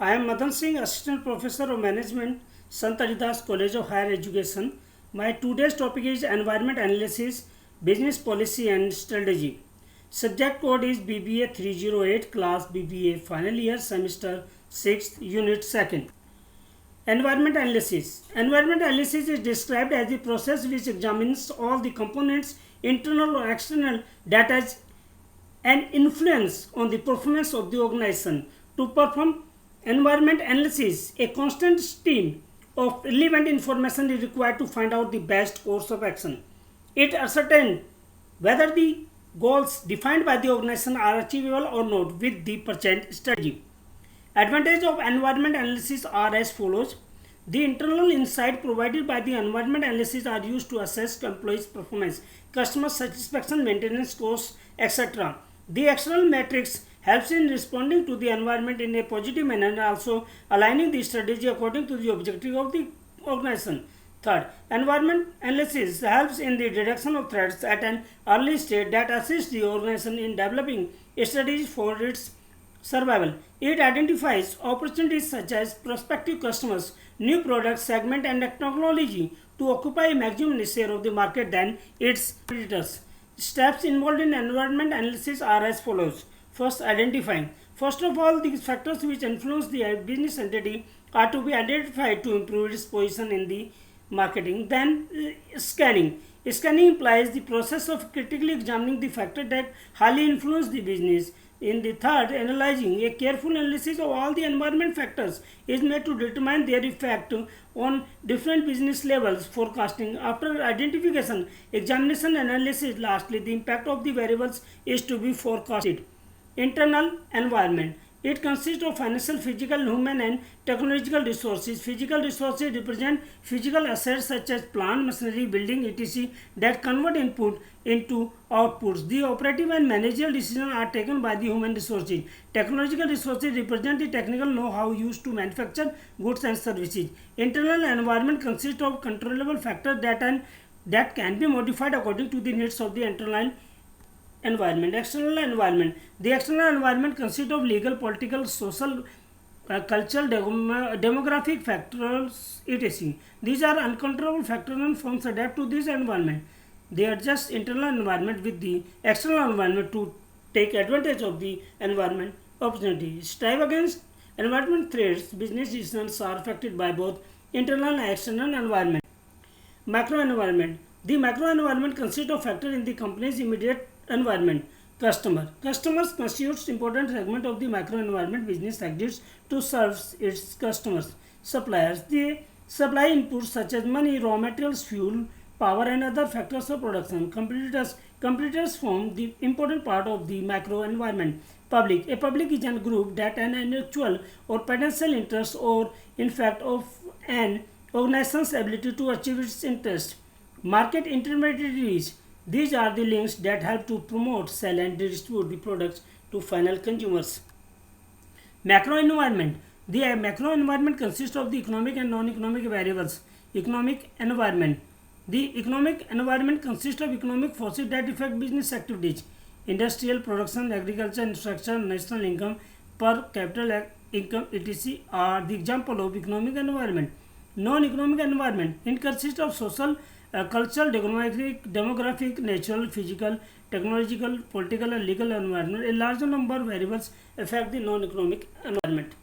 I am Madan Singh, Assistant Professor of Management, Sant Haridas College of Higher Education. My today's topic is Environment Analysis, Business Policy and Strategy. Subject code is BBA 308, Class BBA, Final Year, Semester 6th, Unit 2nd. Environment analysis. Environment analysis is described as the process which examines all the components, internal or external, that has an influence on the performance of the organization. To perform environment analysis, a constant stream of relevant information is required to find out the best course of action. It ascertains whether the goals defined by the organization are achievable or not with the present strategy. Advantage of environment analysis are as follows. The internal insight provided by the environment analysis are used to assess employees' performance, customer satisfaction, maintenance costs, etc. The external metrics helps in responding to the environment in a positive manner and also aligning the strategy according to the objective of the organization. Third, environment analysis helps in the detection of threats at an early stage that assists the organization in developing strategies for its survival. It identifies opportunities such as prospective customers, new products, segment and technology to occupy a maximum share of the market than its competitors. Steps involved in environment analysis are as follows. First, identifying. First of all, the factors which influence the business entity are to be identified to improve its position in the marketing. Then, scanning. Scanning implies the process of critically examining the factors that highly influence the business. In the third, analyzing. A careful analysis of all the environment factors is made to determine their effect on different business levels. Forecasting. After identification, examination, analysis, lastly, the impact of the variables is to be forecasted. Internal environment. It consists of financial, physical, human and technological resources. Physical resources represent physical assets such as plant, machinery, building, etc. that convert input into outputs. The operative and managerial decisions are taken by the human resources. Technological resources represent the technical know-how used to manufacture goods and services. Internal environment consists of controllable factors that can be modified according to the needs of the internal environment. External environment. The external environment consists of legal, political, social, cultural, demographic factors, etc. These are uncontrollable factors and forms adapt to this environment. They adjust internal environment with the external environment to take advantage of the environment opportunity. Strive against environment threats. Business decisions are affected by both internal and external environment. Macro environment. The macro environment consists of factors in the company's immediate environment. Customers constitutes important segment of the macro environment. Business exists to serve its customers. Suppliers. They supply inputs such as money, raw materials, fuel, power and other factors of production. Competitors form the important part of the macro environment. Public. A public is a group that an actual or potential interest or in fact of an organization's ability to achieve its interest. Market intermediaries. These are the links that help to promote, sell and distribute the products to final consumers. Macro environment. The macro environment consists of the economic and non-economic variables. Economic environment. The economic environment consists of economic forces that affect business activities. Industrial production, agriculture, infrastructure, national income, per capita income, etc. are the example of economic environment. Non-economic environment. It consists of social, cultural, demographic, natural, physical, technological, political and legal environment. A larger number of variables affect the non-economic environment.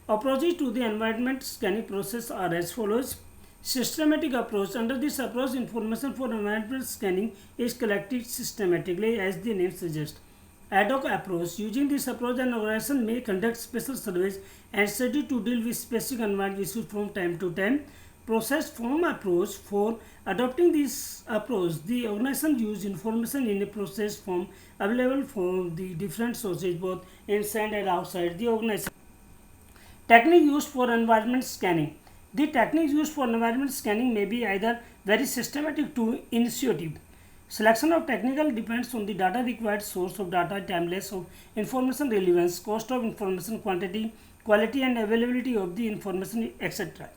Approaches to the environment scanning process are as follows. Systematic approach. Under this approach, information for environmental scanning is collected systematically as the name suggests. Ad hoc approach. Using this approach, an organization may conduct special surveys and study to deal with specific environmental issues from time to time. Process form approach. For adopting this approach, the organization use information in a process form available from the different sources both inside and outside the organization. Technique used for environment scanning. The techniques used for environment scanning may be either very systematic to intuitive. Selection of technical depends on the data required, source of data, timeless of information, relevance, cost of information, quantity, quality and availability of the information, etc.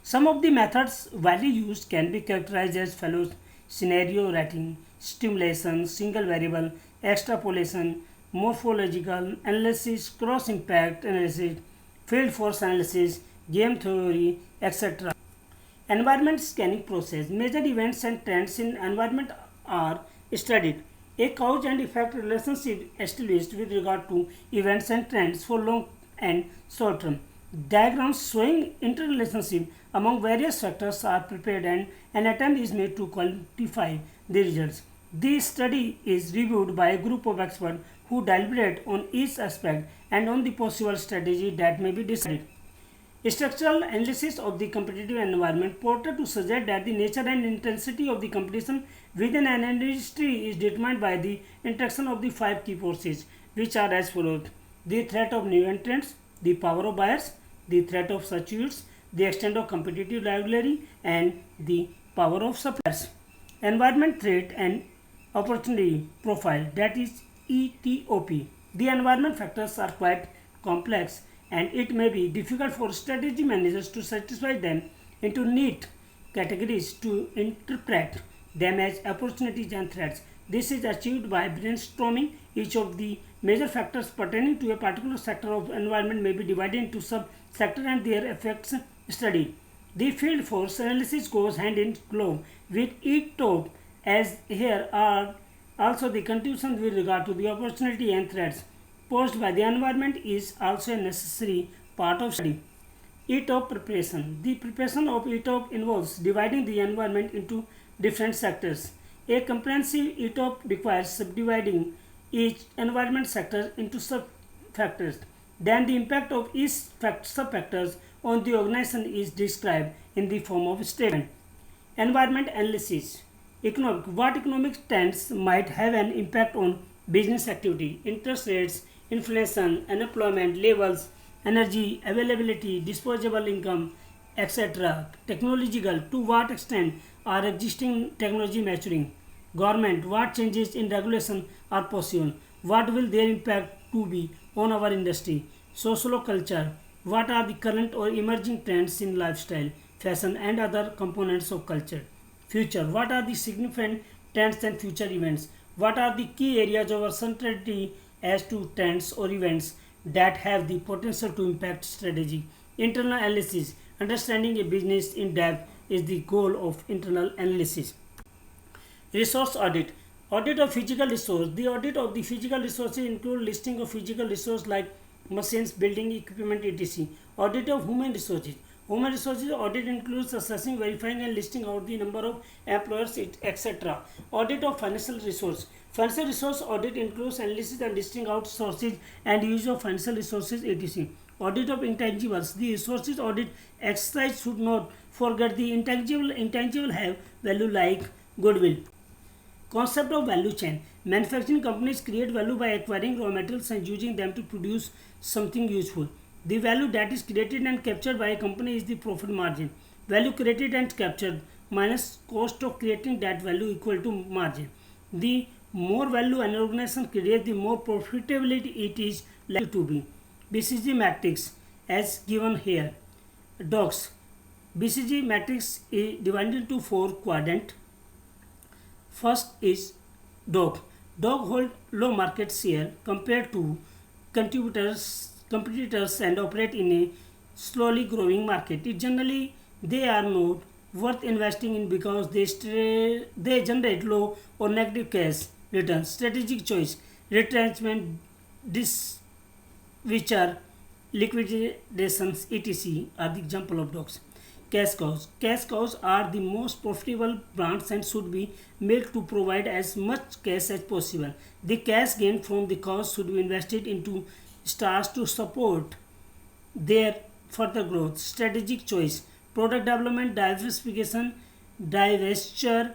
Some of the methods widely used can be characterized as follows: scenario rating, stimulation, single variable, extrapolation, morphological analysis, cross impact analysis, field force analysis, game theory, etc. Environment scanning process. Major events and trends in environment are studied. A cause and effect relationship established with regard to events and trends for long and short term. Diagrams showing interrelationship among various factors are prepared and an attempt is made to quantify the results. This study is reviewed by a group of experts who deliberate on each aspect and on the possible strategy that may be decided. Structural analysis of the competitive environment purport to suggest that the nature and intensity of the competition within an industry is determined by the interaction of the five key forces, which are as follows: the threat of new entrants, the power of buyers, the threat of substitutes, the extent of competitive rivalry, and the power of suppliers. Environment threat and opportunity profile, that is ETOP. The environment factors are quite complex and it may be difficult for strategy managers to satisfy them into neat categories to interpret them as opportunities and threats. This is achieved by brainstorming. Each of the major factors pertaining to a particular sector of environment may be divided into sub-sectors and their effects studied. The field force analysis goes hand in glove with ETOP, as here are also the conclusions with regard to the opportunity and threats posed by the environment is also a necessary part of study. ETOP preparation. The preparation of ETOP involves dividing the environment into different sectors. A comprehensive ETOP requires subdividing each environment sector into sub-factors. Then the impact of each sub-factors on the organization is described in the form of a statement. Environment analysis. What economic trends might have an impact on business activity, interest rates, inflation, unemployment levels, energy availability, disposable income, etc. Technological, to what extent are existing technology maturing? Government, what changes in regulation are possible? What will their impact to be on our industry? Social culture, what are the current or emerging trends in lifestyle, fashion and other components of culture? Future, what are the significant trends and future events? What are the key areas of uncertainty as to trends or events that have the potential to impact strategy? Internal analysis. Understanding a business in depth is the goal of internal analysis. Resource audit. Audit of physical resource. The audit of the physical resources include listing of physical resources like machines, building equipment, etc. Audit of human resources. Human resources audit includes assessing, verifying and listing out the number of employers, etc. Audit of financial resource. Financial resource audit includes analysis and listing out sources and use of financial resources, etc. Audit of intangibles. The resources audit exercise should not forget the intangible. Intangible have value like goodwill. Concept of value chain. Manufacturing companies create value by acquiring raw materials and using them to produce something useful. The value that is created and captured by a company is the profit margin. Value created and captured minus cost of creating that value equal to margin. The more value an organization creates, the more profitability it is likely to be. BCG matrix as given here. Dogs. BCG matrix is divided into 4 quadrants. First is dog. Dog hold low market share compared to competitors and operate in a slowly growing market. They are not worth investing in because they generate low or negative cash returns. Strategic choice. Retrenchment, which are liquidations, etc. are the example of dogs. Cash cows. Cash cows are the most profitable brands and should be milked to provide as much cash as possible. The cash gained from the cows should be invested into stars to support their further growth. Strategic choice. Product development, diversification, divestiture,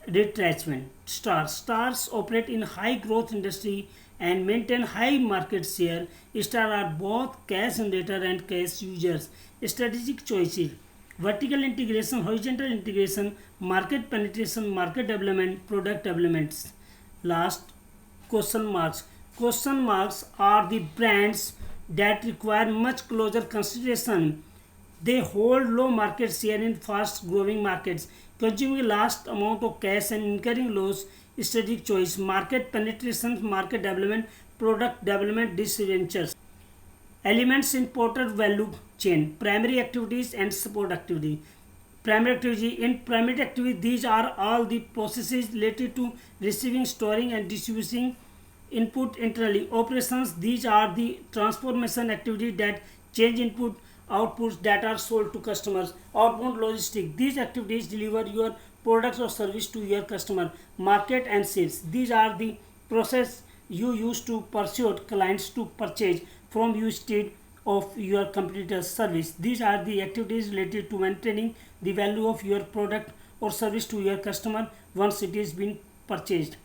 retrenchment. Stars operate in high growth industry and maintain high market share. Stars are both cash generator and cash users. Strategic choices. Vertical integration, horizontal integration, market penetration, market development, product developments. Last, question marks. Question marks are the brands that require much closer consideration. They hold low market share in fast growing markets, consuming a large amount of cash and incurring loss. Strategic choice. Market penetration, market development, product development ventures. Elements in porter value chain, primary activities and support activity. Primary activity. In primary activity, these are all the processes related to receiving, storing and distributing input internally. Operations, these are the transformation activity that change input outputs that are sold to customers. Outbound logistics, these activities deliver your products or service to your customer. Market and sales, these are the process you use to persuade clients to purchase from you instead of your competitor's service. These are the activities related to maintaining the value of your product or service to your customer once it is been purchased.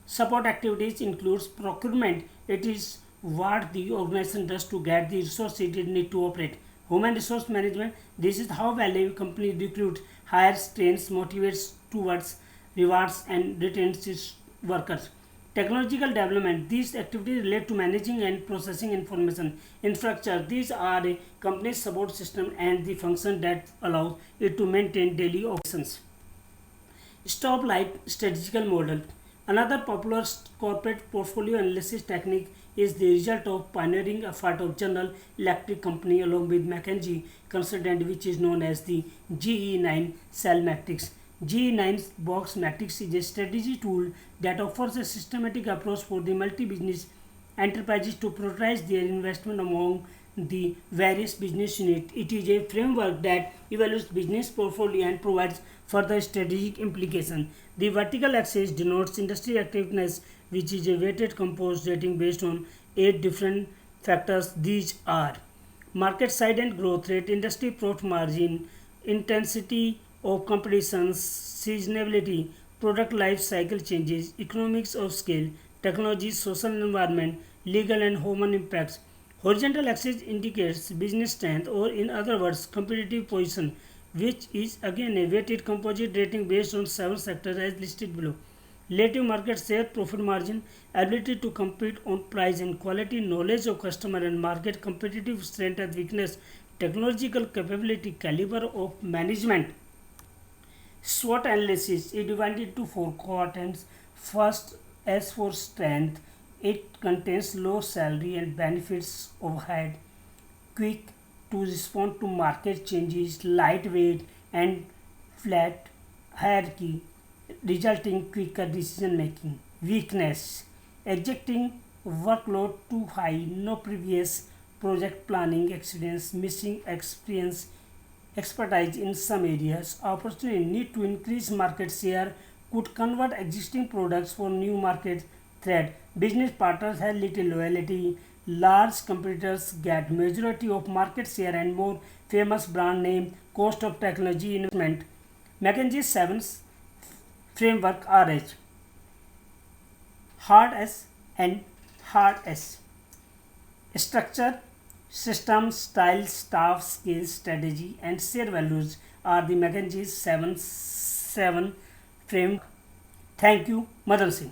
Support activities includes procurement. It is what the organization does to get the resources it need to operate. Human resource management. This is how value company recruits, hires, trains, motivates towards rewards and retains its workers. Technological development. These activities relate to managing and processing information. Infrastructure. These are a company's support system and the function that allows it to maintain daily operations. Stop light strategical model. Another popular corporate portfolio analysis technique is the result of pioneering effort of General Electric Company along with McKinsey consultant, which is known as the GE9 cell matrix. GE9 box matrix is a strategy tool that offers a systematic approach for the multi-business enterprises to prioritize their investment among the various business units. It is a framework that evaluates business portfolio and provides further strategic implication. The vertical axis denotes industry activeness, which is a weighted composite rating based on 8 different factors. These are market size and growth rate, industry profit margin, intensity of competition, seasonality, product life cycle changes, economics of scale, technology, social environment, legal and human impacts. Horizontal axis indicates business strength, or in other words competitive position, which is again a weighted composite rating based on 7 sectors as listed below. Relative market share, profit margin, ability to compete on price and quality, knowledge of customer and market, competitive strength and weakness, technological capability, caliber of management. SWOT analysis is divided into 4 quadrants. First, as for strength, it contains low salary and benefits overhead, quick to respond to market changes, lightweight and flat hierarchy, resulting quicker decision making. Weakness, exacting workload too high, no previous project planning experience, missing experience, expertise in some areas. Opportunity, need to increase market share, could convert existing products for new market threat. Business partners have little loyalty. Large competitors get majority of market share and more famous brand name. Cost of technology investment. McKinsey 7 framework RH. Hard S and Hard S. Structure, system, style, staff, skills, strategy, and share values are the McKinsey's 7 framework. Thank you, Madan Singh.